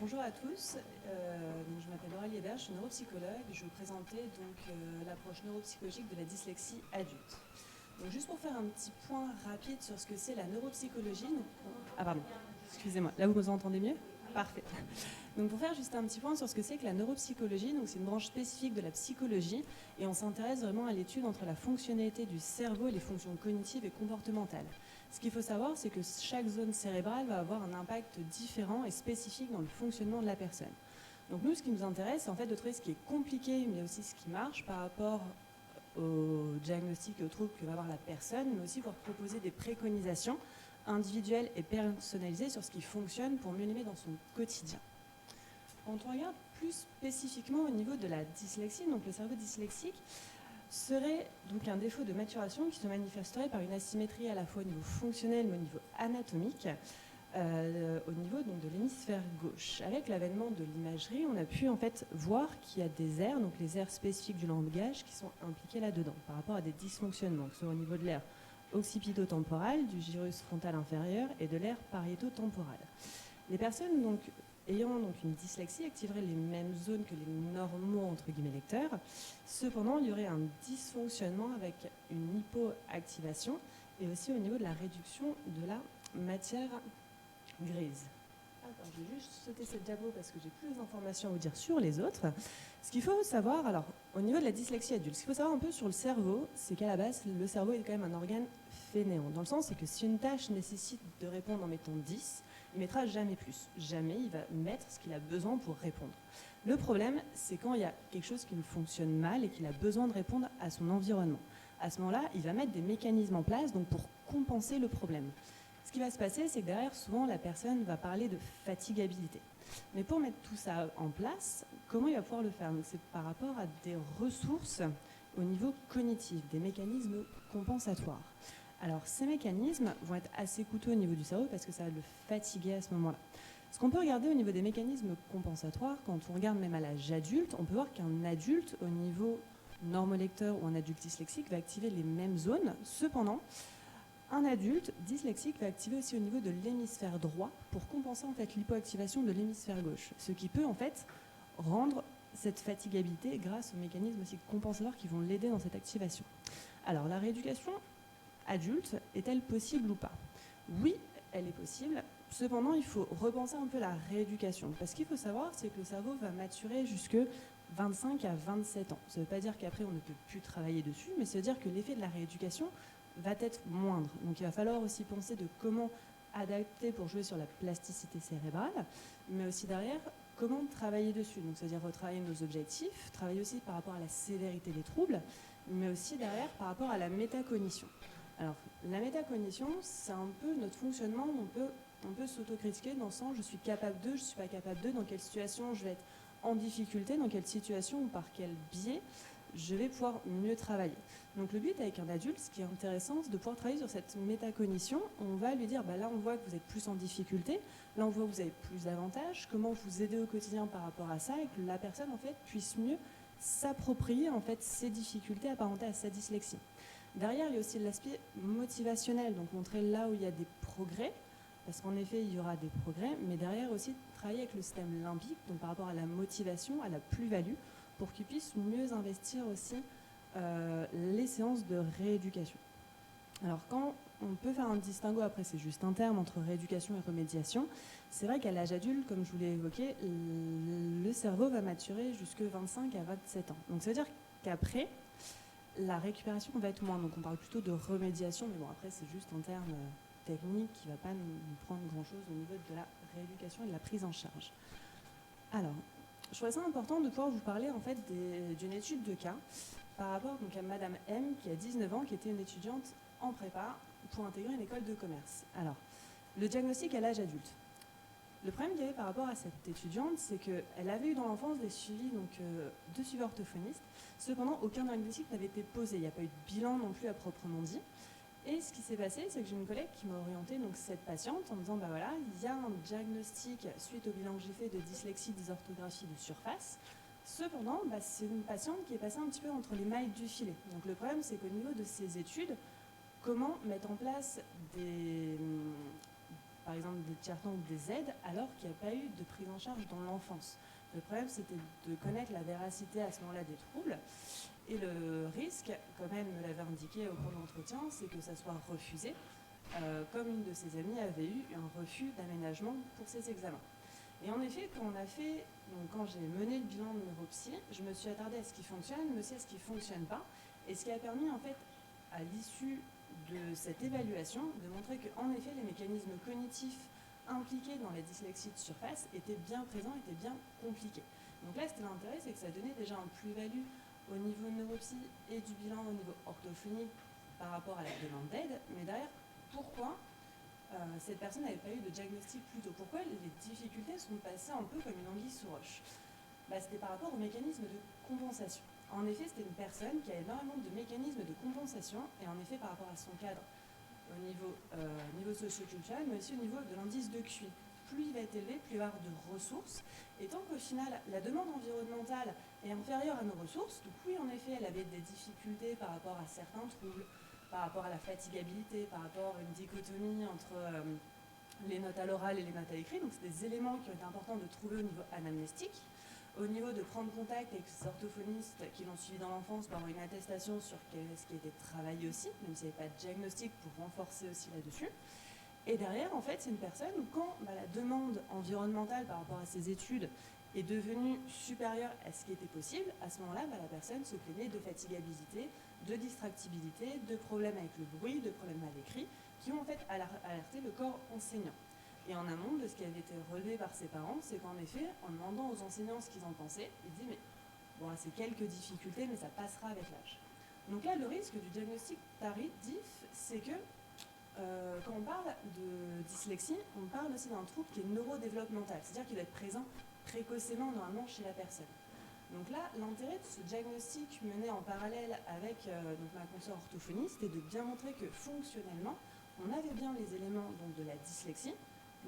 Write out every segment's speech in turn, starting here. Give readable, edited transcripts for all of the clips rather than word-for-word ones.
Bonjour à tous, donc je m'appelle Aurélie Hébert, je suis neuropsychologue. Je vais vous présenter l'approche neuropsychologique de la dyslexie adulte. Donc juste pour faire un petit point rapide sur ce que c'est la neuropsychologie. Ah pardon, excusez-moi, là vous me entendez mieux? Parfait. Donc pour faire juste un petit point sur ce que c'est que la neuropsychologie, donc c'est une branche spécifique de la psychologie et on s'intéresse vraiment à l'étude entre la fonctionnalité du cerveau et les fonctions cognitives et comportementales. Ce qu'il faut savoir, c'est que chaque zone cérébrale va avoir un impact différent et spécifique dans le fonctionnement de la personne. Donc nous, ce qui nous intéresse, c'est en fait de trouver ce qui est compliqué, mais aussi ce qui marche par rapport au diagnostic et aux troubles que va avoir la personne, mais aussi pour proposer des préconisations individuelles et personnalisées sur ce qui fonctionne pour mieux l'aimer dans son quotidien. Quand on regarde plus spécifiquement au niveau de la dyslexie, donc le cerveau dyslexique serait donc un défaut de maturation qui se manifesterait par une asymétrie à la fois au niveau fonctionnel mais au niveau anatomique, au niveau donc, de l'hémisphère gauche. Avec l'avènement de l'imagerie, on a pu en fait voir qu'il y a des aires, donc les aires spécifiques du langage, qui sont impliquées là-dedans par rapport à des dysfonctionnements, que ce soit au niveau de l'aire occipito-temporale, du gyrus frontal inférieur et de l'aire pariéto-temporale. Les personnes donc ayant donc une dyslexie activerait les mêmes zones que les normaux entre guillemets lecteurs. Cependant, il y aurait un dysfonctionnement avec une hypoactivation et aussi au niveau de la réduction de la matière grise. Alors, je vais juste sauter cette diapo parce que j'ai plus d'informations à vous dire sur les autres. Ce qu'il faut savoir, alors, au niveau de la dyslexie adulte, ce qu'il faut savoir un peu sur le cerveau, c'est qu'à la base, le cerveau est quand même un organe fainéant. Dans le sens, c'est que si une tâche nécessite de répondre en mettant 10, il ne mettra jamais plus. Jamais il va mettre ce qu'il a besoin pour répondre. Le problème, c'est quand il y a quelque chose qui ne fonctionne mal et qu'il a besoin de répondre à son environnement. À ce moment-là, il va mettre des mécanismes en place donc pour compenser le problème. Ce qui va se passer, c'est que derrière, souvent, la personne va parler de fatigabilité. Mais pour mettre tout ça en place, comment il va pouvoir le faire? C'est par rapport à des ressources au niveau cognitif, des mécanismes compensatoires. Alors, ces mécanismes vont être assez coûteux au niveau du cerveau parce que ça va le fatiguer à ce moment-là. Ce qu'on peut regarder au niveau des mécanismes compensatoires, quand on regarde même à l'âge adulte, on peut voir qu'un adulte au niveau normolecteur ou un adulte dyslexique va activer les mêmes zones. Cependant, un adulte dyslexique va activer aussi au niveau de l'hémisphère droit pour compenser en fait l'hypoactivation de l'hémisphère gauche, ce qui peut en fait rendre cette fatigabilité grâce aux mécanismes aussi compensatoires qui vont l'aider dans cette activation. Alors, la rééducation adulte est-elle possible ou pas? Oui, elle est possible. Cependant, il faut repenser un peu la rééducation. Parce qu'il faut savoir, c'est que le cerveau va maturer jusque 25 à 27 ans. Ça ne veut pas dire qu'après, on ne peut plus travailler dessus, mais ça veut dire que l'effet de la rééducation va être moindre. Donc il va falloir aussi penser de comment adapter pour jouer sur la plasticité cérébrale, mais aussi derrière, comment travailler dessus. Donc c'est-à-dire retravailler nos objectifs, travailler aussi par rapport à la sévérité des troubles, mais aussi derrière par rapport à la métacognition. Alors, la métacognition, c'est un peu notre fonctionnement où on peut s'autocritiquer dans le sens je suis capable de, je ne suis pas capable de, dans quelle situation je vais être en difficulté, dans quelle situation ou par quel biais je vais pouvoir mieux travailler. Donc le but avec un adulte, ce qui est intéressant, c'est de pouvoir travailler sur cette métacognition. On va lui dire, là on voit que vous êtes plus en difficulté, là on voit que vous avez plus d'avantages, comment vous aider au quotidien par rapport à ça, et que la personne en fait puisse mieux s'approprier en fait ses difficultés apparentées à sa dyslexie. Derrière, il y a aussi l'aspect motivationnel, donc montrer là où il y a des progrès, parce qu'en effet, il y aura des progrès, mais derrière aussi travailler avec le système limbique, donc par rapport à la motivation, à la plus-value, pour qu'ils puissent mieux investir aussi les séances de rééducation. Alors quand on peut faire un distinguo, après c'est juste un terme, entre rééducation et remédiation, c'est vrai qu'à l'âge adulte, comme je vous l'ai évoqué, le cerveau va maturer jusque 25 à 27 ans. Donc ça veut dire qu'après, la récupération va être moins. Donc on parle plutôt de remédiation, mais bon après c'est juste un terme technique qui ne va pas nous prendre grand-chose au niveau de la rééducation et de la prise en charge. Alors, je trouvais ça important de pouvoir vous parler en fait d'une étude de cas par rapport donc, à Madame M qui a 19 ans, qui était une étudiante en prépa pour intégrer une école de commerce. Alors, le diagnostic à l'âge adulte. Le problème qu'il y avait par rapport à cette étudiante, c'est qu'elle avait eu dans l'enfance des suivis de suivi orthophonistes. Cependant, aucun diagnostic n'avait été posé. Il n'y a pas eu de bilan non plus à proprement dit. Et ce qui s'est passé, c'est que j'ai une collègue qui m'a orienté donc, cette patiente en me disant voilà, il y a un diagnostic suite au bilan que j'ai fait de dyslexie, dysorthographie de surface. Cependant, c'est une patiente qui est passée un petit peu entre les mailles du filet. Donc le problème, c'est qu'au niveau de ces études, comment mettre en place par exemple des tiers-temps ou des aides, alors qu'il n'y a pas eu de prise en charge dans l'enfance. Le problème, c'était de connaître la véracité à ce moment-là des troubles. Et le risque, comme elle me l'avait indiqué au cours de l'entretien, c'est que ça soit refusé, comme une de ses amies avait eu un refus d'aménagement pour ses examens. Et en effet, quand j'ai mené le bilan de neuropsy, je me suis attardée à ce qui fonctionne, mais aussi à ce qui ne fonctionne pas. Et ce qui a permis, en fait, à l'issue de cette évaluation, de montrer qu'en effet, les mécanismes cognitifs impliqués dans la dyslexie de surface étaient bien présents, étaient bien compliqués. Donc là, c'était l'intérêt, c'est que ça donnait déjà un plus-value au niveau neuropsy et du bilan au niveau orthophonie par rapport à la demande d'aide. Mais derrière, pourquoi cette personne n'avait pas eu de diagnostic plus tôt? Pourquoi les difficultés sont passées un peu comme une anguille sous roche? C'était par rapport au mécanisme de compensation. En effet, c'était une personne qui a énormément de mécanismes de compensation, et en effet, par rapport à son cadre, au niveau socio-culturel, mais aussi au niveau de l'indice de QI. Plus il va être élevé, plus il va y avoir de ressources. Et tant qu'au final, la demande environnementale est inférieure à nos ressources, donc oui, en effet, elle avait des difficultés par rapport à certains troubles, par rapport à la fatigabilité, par rapport à une dichotomie entre les notes à l'oral et les notes à l'écrit. Donc c'est des éléments qui ont été importants de trouver au niveau anamnestique. Au niveau de prendre contact avec ces orthophonistes qui l'ont suivi dans l'enfance pour avoir une attestation sur ce qui a été travaillé aussi, même s'il n'y avait pas de diagnostic, pour renforcer aussi là-dessus. Et derrière, en fait, c'est une personne où quand la demande environnementale par rapport à ses études est devenue supérieure à ce qui était possible, à ce moment-là, la personne se plaignait de fatigabilité, de distractibilité, de problèmes avec le bruit, de problèmes à l'écrit, qui ont en fait alerté le corps enseignant. Et en amont de ce qui avait été relevé par ses parents, c'est qu'en effet, en demandant aux enseignants ce qu'ils en pensaient, ils disaient mais bon, c'est quelques difficultés, mais ça passera avec l'âge. Donc là, le risque du diagnostic tardif, c'est que quand on parle de dyslexie, on parle aussi d'un trouble qui est neurodéveloppemental, c'est-à-dire qu'il doit être présent précocement normalement chez la personne. Donc là, l'intérêt de ce diagnostic mené en parallèle avec ma consoeur orthophoniste, c'était de bien montrer que fonctionnellement, on avait bien les éléments donc, de la dyslexie,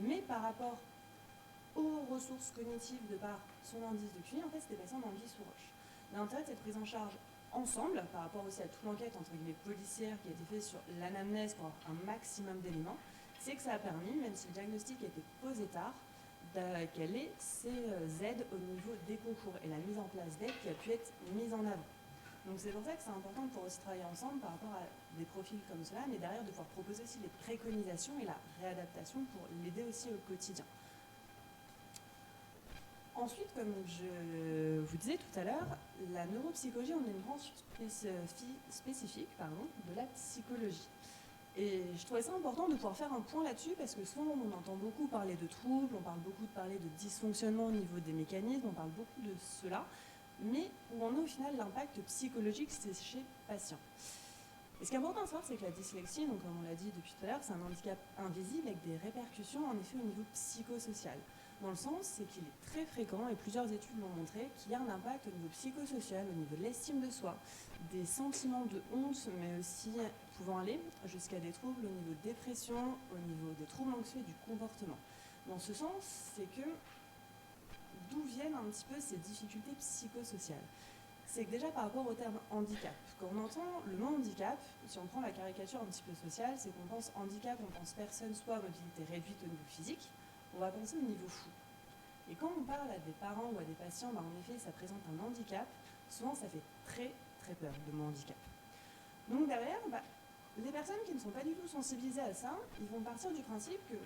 mais par rapport aux ressources cognitives de par son indice de QI, en fait, c'était passé en anguille sous roche. L'intérêt de cette prise en charge ensemble, par rapport aussi à toute l'enquête entre guillemets policière qui a été faite sur l'anamnèse pour avoir un maximum d'éléments, c'est que ça a permis, même si le diagnostic a été posé tard, qu'elle ait ses aides au niveau des concours et la mise en place d'aides qui a pu être mise en avant. Donc c'est pour ça que c'est important de pouvoir aussi travailler ensemble par rapport à des profils comme cela, mais derrière de pouvoir proposer aussi les préconisations et la réadaptation pour l'aider aussi au quotidien. Ensuite, comme je vous disais tout à l'heure, la neuropsychologie, on est une branche spécifique de la psychologie. Et je trouvais ça important de pouvoir faire un point là-dessus parce que souvent on entend beaucoup parler de troubles, on parle beaucoup de parler de dysfonctionnement au niveau des mécanismes, on parle beaucoup de cela, mais où on a au final l'impact psychologique, c'est chez le patient. Et ce qui est important à savoir, c'est que la dyslexie, donc comme on l'a dit depuis tout à l'heure, c'est un handicap invisible avec des répercussions en effet au niveau psychosocial. Dans le sens, c'est qu'il est très fréquent, et plusieurs études l'ont montré, qu'il y a un impact au niveau psychosocial, au niveau de l'estime de soi, des sentiments de honte, mais aussi pouvant aller jusqu'à des troubles au niveau de dépression, au niveau des troubles anxieux et du comportement. Dans ce sens, c'est que d'où viennent un petit peu ces difficultés psychosociales? C'est que déjà par rapport au terme handicap, quand on entend le mot handicap, si on prend la caricature un petit peu sociale, c'est qu'on pense handicap, on pense personne soit à mobilité réduite au niveau physique, on va penser au niveau fou. Et quand on parle à des parents ou à des patients, en effet, ça présente un handicap, souvent ça fait très très peur, le mot handicap. Donc derrière, les personnes qui ne sont pas du tout sensibilisées à ça, ils vont partir du principe que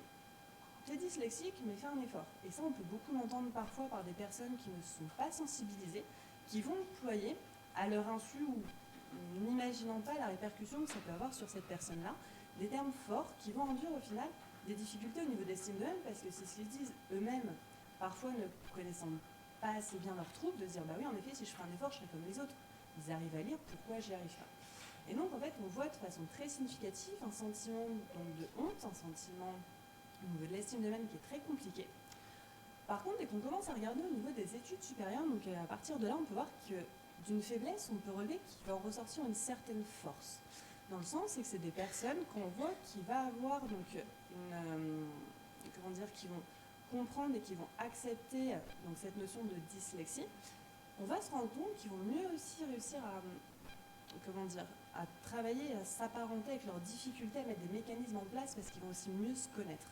tu es dyslexique, mais fais un effort. Et ça, on peut beaucoup l'entendre parfois par des personnes qui ne sont pas sensibilisées, qui vont employer à leur insu ou n'imaginant pas la répercussion que ça peut avoir sur cette personne-là, des termes forts qui vont induire au final des difficultés au niveau d'estime d'eux-mêmes, parce que c'est ce qu'ils disent eux-mêmes, parfois ne connaissant pas assez bien leurs troubles, de se dire bah oui, en effet, si je fais un effort, je serai comme les autres. Ils arrivent à lire, pourquoi j'y arrive pas? Et donc en fait, on voit de façon très significative un sentiment donc, de honte, un sentiment au niveau de l'estime d'eux-mêmes qui est très compliqué. Par contre, dès qu'on commence à regarder au niveau des études supérieures, donc à partir de là, on peut voir que d'une faiblesse, on peut relever qu'il va en ressortir une certaine force. Dans le sens, c'est que c'est des personnes qu'on voit qui va avoir donc qui vont comprendre et qui vont accepter donc cette notion de dyslexie. On va se rendre compte qu'ils vont mieux aussi réussir à travailler, à s'apparenter avec leurs difficultés, à mettre des mécanismes en place parce qu'ils vont aussi mieux se connaître.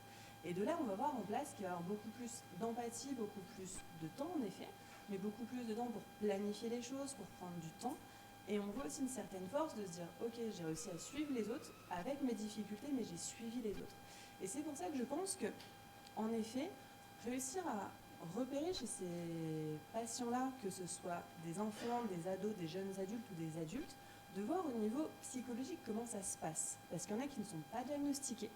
Et de là, on va voir en place qu'il va y avoir beaucoup plus d'empathie, beaucoup plus de temps en effet, mais beaucoup plus de temps pour planifier les choses, pour prendre du temps. Et on voit aussi une certaine force de se dire, ok, j'ai réussi à suivre les autres avec mes difficultés, mais j'ai suivi les autres. Et c'est pour ça que je pense que, en effet, réussir à repérer chez ces patients-là, que ce soit des enfants, des ados, des jeunes adultes ou des adultes, de voir au niveau psychologique comment ça se passe. Parce qu'il y en a qui ne sont pas diagnostiqués,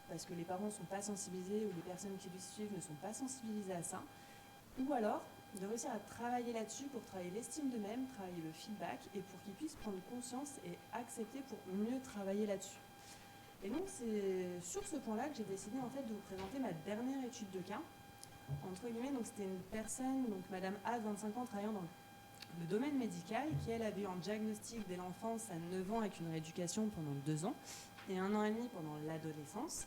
parce que les parents ne sont pas sensibilisés ou les personnes qui les suivent ne sont pas sensibilisées à ça. Ou alors, de réussir à travailler là-dessus pour travailler l'estime d'eux-mêmes, travailler le feedback et pour qu'ils puissent prendre conscience et accepter pour mieux travailler là-dessus. Et donc c'est sur ce point-là que j'ai décidé en fait de vous présenter ma dernière étude de cas. Entre guillemets, donc c'était une personne, donc Madame A, 25 ans, travaillant dans le domaine médical, qui elle avait eu un diagnostic dès l'enfance à 9 ans avec une rééducation pendant 2 ans et 1 an et demi pendant l'adolescence.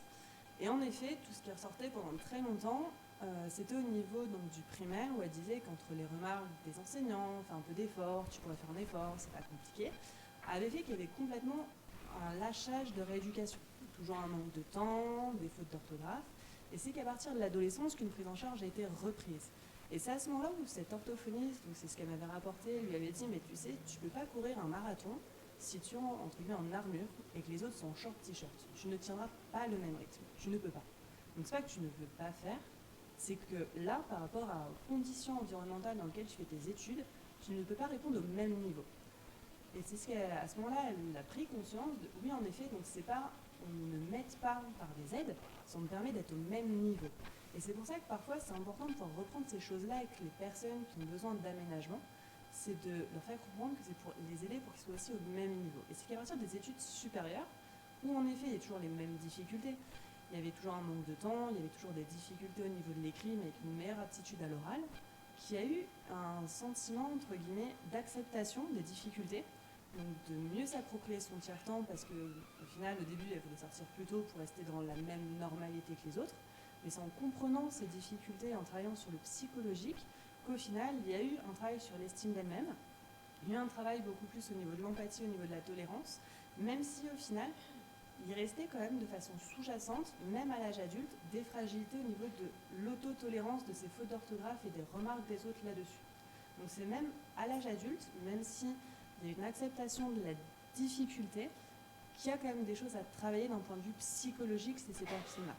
Et en effet, tout ce qui ressortait pendant très longtemps, c'était au niveau donc, du primaire, où elle disait qu'entre les remarques des enseignants, fais un peu d'effort, tu pourrais faire un effort, c'est pas compliqué, avait fait qu'il y avait complètement un lâchage de rééducation. Toujours un manque de temps, des fautes d'orthographe. Et c'est qu'à partir de l'adolescence qu'une prise en charge a été reprise. Et c'est à ce moment-là où cette orthophoniste, donc c'est ce qu'elle m'avait rapporté, lui avait dit, mais tu sais, tu peux pas courir un marathon si tu es entre guillemets en armure et que les autres sont en short t-shirt. Tu ne tiendras pas le même rythme. Tu ne peux pas. Donc c'est pas que tu ne veux pas faire, c'est que là, par rapport aux conditions environnementales dans lesquelles tu fais tes études, tu ne peux pas répondre au même niveau. Et c'est ce qu'à ce moment-là, elle a pris conscience de, oui, en effet, donc c'est pas, on ne m'aide pas par des aides, ça me permet d'être au même niveau. Et c'est pour ça que parfois, c'est important de pouvoir reprendre ces choses-là avec les personnes qui ont besoin d'aménagement, c'est de leur faire comprendre que c'est pour les aider pour qu'ils soient aussi au même niveau. Et c'est qu'à partir des études supérieures, où en effet, il y a toujours les mêmes difficultés, il y avait toujours un manque de temps, il y avait toujours des difficultés au niveau de l'écrit, mais avec une meilleure aptitude à l'oral, qui a eu un sentiment, entre guillemets, d'acceptation des difficultés, donc de mieux s'approprier son tiers-temps, parce qu'au final, au début, elle voulait sortir plus tôt pour rester dans la même normalité que les autres, mais c'est en comprenant ces difficultés, en travaillant sur le psychologique, qu'au final, il y a eu un travail sur l'estime d'elle-même, il y a eu un travail beaucoup plus au niveau de l'empathie, au niveau de la tolérance, même si au final, il restait quand même de façon sous-jacente, même à l'âge adulte, des fragilités au niveau de l'autotolérance de ses fautes d'orthographe et des remarques des autres là-dessus. Donc c'est même à l'âge adulte, même s'il y a une acceptation de la difficulté, qu'il y a quand même des choses à travailler d'un point de vue psychologique chez ces personnes-là.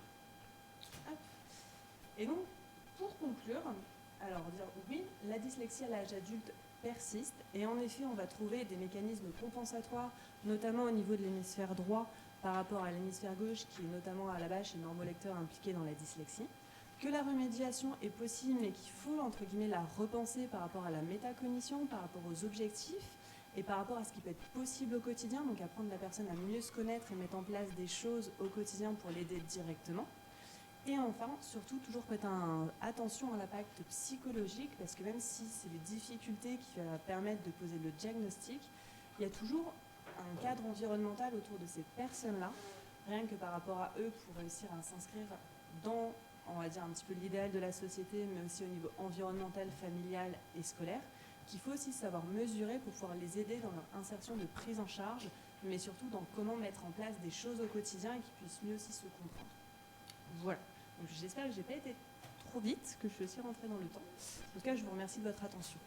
Et donc, pour conclure, alors dire oui, la dyslexie à l'âge adulte persiste, et en effet, on va trouver des mécanismes compensatoires, notamment au niveau de l'hémisphère droit, par rapport à l'hémisphère gauche, qui est notamment à la base chez le normolecteur impliqué dans la dyslexie, que la remédiation est possible, mais qu'il faut, entre guillemets, la repenser par rapport à la métacognition, par rapport aux objectifs, et par rapport à ce qui peut être possible au quotidien, donc apprendre la personne à mieux se connaître et mettre en place des choses au quotidien pour l'aider directement. Et enfin, surtout, toujours prêter attention à l'impact psychologique, parce que même si c'est les difficultés qui vont permettre de poser le diagnostic, il y a toujours un cadre environnemental autour de ces personnes-là, rien que par rapport à eux, pour réussir à s'inscrire dans, on va dire, un petit peu l'idéal de la société, mais aussi au niveau environnemental, familial et scolaire, qu'il faut aussi savoir mesurer pour pouvoir les aider dans leur insertion de prise en charge, mais surtout dans comment mettre en place des choses au quotidien et qu'ils puissent mieux aussi se comprendre. Voilà. Donc j'espère que je n'ai pas été trop vite, que je suis aussi rentrée dans le temps. En tout cas, je vous remercie de votre attention.